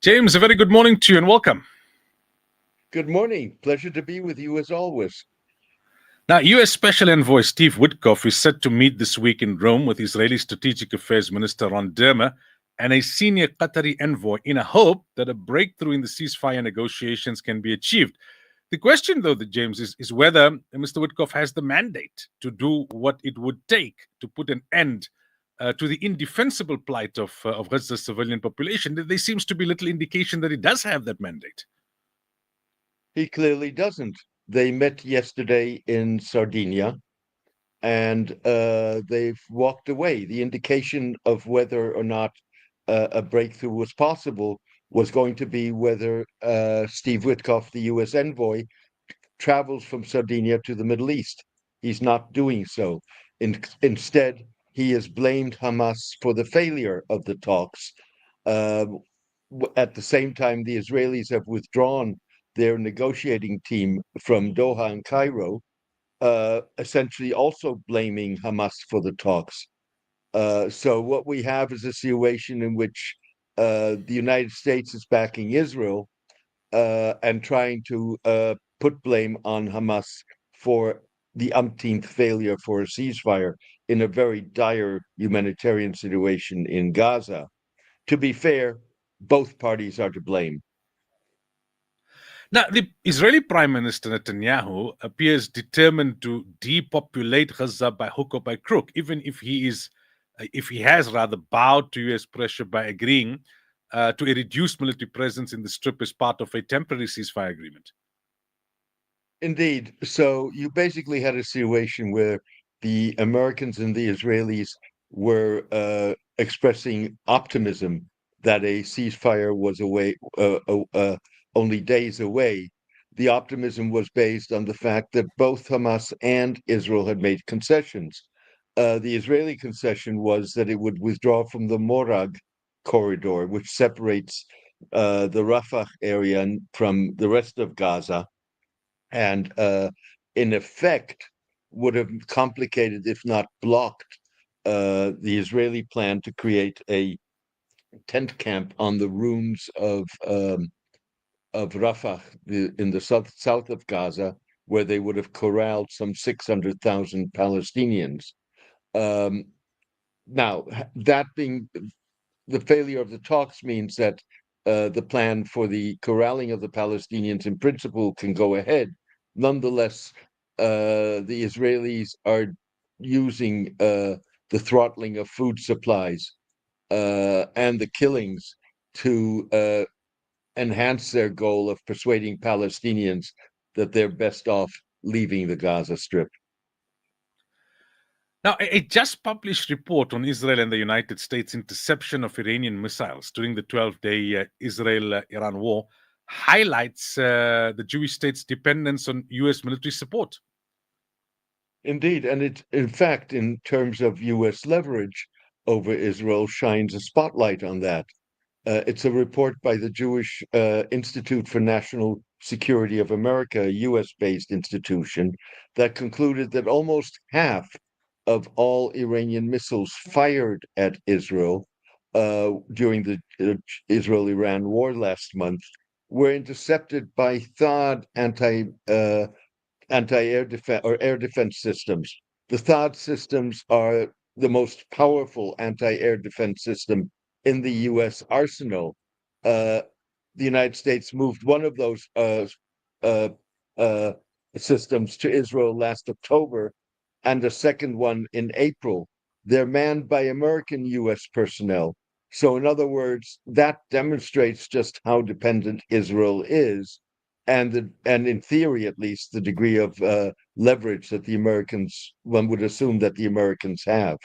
James, a very good morning to you and welcome. Good morning. Pleasure to be with you as always. Now, U.S. Special Envoy Steve Witkoff is set to meet this week in Rome with Israeli Strategic Affairs Minister Ron Dermer and a senior Qatari envoy in a hope that a breakthrough in the ceasefire negotiations can be achieved. The question, though, James, is whether Mr. Witkoff has the mandate to do what it would take to put an end to the indefensible plight of Gaza's civilian population. There seems to be little indication that he does have that mandate. He clearly doesn't. They met yesterday in Sardinia and they've walked away. The indication of whether or not a breakthrough was possible was going to be whether Steve Witkoff, the U.S. envoy, travels from Sardinia to the Middle East. He's not doing so. Instead, he has blamed Hamas for the failure of the talks. Uh, at the same time, the Israelis have withdrawn their negotiating team from Doha and Cairo, essentially also blaming Hamas for the talks. So what we have is a situation in which the United States is backing Israel and trying to put blame on Hamas for the umpteenth failure for a ceasefire in a very dire humanitarian situation in Gaza. To be fair, both parties are to blame. Now, the Israeli Prime Minister Netanyahu appears determined to depopulate Gaza by hook or by crook, even if he has rather bowed to U.S. pressure by agreeing to a reduced military presence in the Strip as part of a temporary ceasefire agreement. Indeed. So you basically had a situation where the Americans and the Israelis were expressing optimism that a ceasefire was only days away. The optimism was based on the fact that both Hamas and Israel had made concessions. The Israeli concession was that it would withdraw from the Morag corridor, which separates the Rafah area from the rest of Gaza and in effect would have complicated, if not blocked, the Israeli plan to create a tent camp on the ruins of Rafah in the south of Gaza, where they would have corralled some 600,000 Palestinians. Um, Now, that being the failure of the talks means that the plan for the corralling of the Palestinians in principle can go ahead. Nonetheless, the Israelis are using the throttling of food supplies and the killings to enhance their goal of persuading Palestinians that they're best off leaving the Gaza Strip. Now, a just published report on Israel and the United States' interception of Iranian missiles during the 12-day Israel-Iran war highlights the Jewish state's dependence on U.S. military support. Indeed, and it, in fact, in terms of U.S. leverage over Israel, shines a spotlight on that. It's a report by the Jewish Institute for National Security of America, a US-based institution, that concluded that almost half of all Iranian missiles fired at Israel during the Israel-Iran war last month were intercepted by THAAD anti-air defense or air defense systems. The THAAD systems are the most powerful anti-air defense system in the U.S. arsenal. The United States moved one of those uh, uh, systems to Israel last October, and a second one in April. They're manned by American U.S. personnel. So, in other words, that demonstrates just how dependent Israel is, and in theory, at least, the degree of leverage that the Americans, one would assume that the Americans have.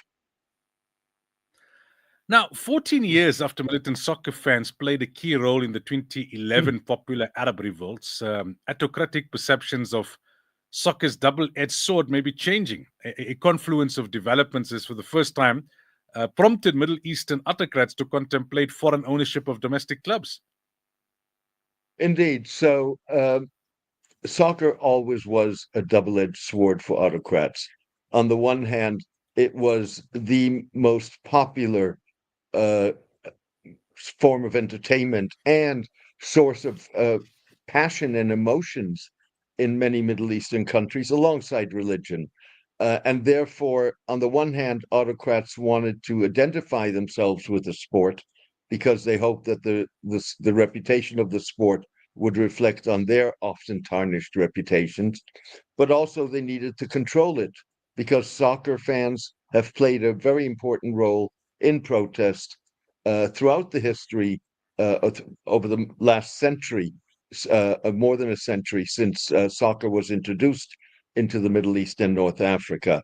Now, 14 years after militant soccer fans played a key role in the 2011 popular Arab revolts, autocratic perceptions of soccer's double-edged sword may be changing. A confluence of developments has, for the first time, prompted Middle Eastern autocrats to contemplate foreign ownership of domestic clubs. Indeed. So, soccer always was a double-edged sword for autocrats. On the one hand, it was the most popular uh, form of entertainment and source of passion and emotions in many Middle Eastern countries alongside religion. And therefore, on the one hand, autocrats wanted to identify themselves with the sport because they hoped that the reputation of the sport would reflect on their often tarnished reputations, but also they needed to control it because soccer fans have played a very important role in protest throughout the history over the last century, more than a century since soccer was introduced into the Middle East and North Africa.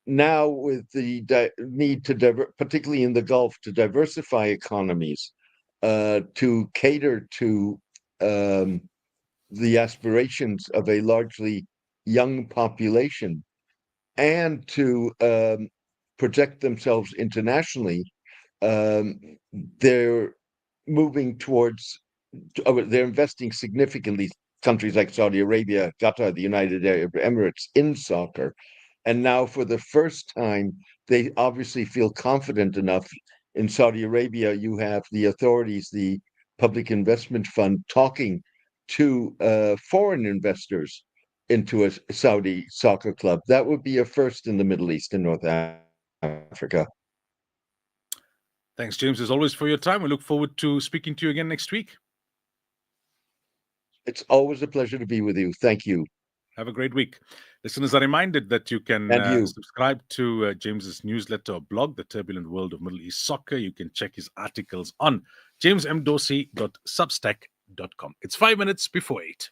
Now, with the need to, particularly in the Gulf, to diversify economies, to cater to the aspirations of a largely young population, and to project themselves internationally, um, they're moving towards, they're investing significantly, countries like Saudi Arabia, Qatar, the United Arab Emirates, in soccer. And now, for the first time, they obviously feel confident enough. In Saudi Arabia, you have the authorities, the Public Investment Fund, talking to foreign investors into a Saudi soccer club. That would be a first in the Middle East and North Africa. Thanks, James, as always, for your time. We look forward to speaking to you again next week. It's always a pleasure to be with you. Thank you. Have a great week. Listeners are reminded that you can And you. subscribe to James's newsletter or blog, The Turbulent World of Middle East Soccer. You can check his articles on jamesmdorsey.substack.com. It's 5 minutes before 8.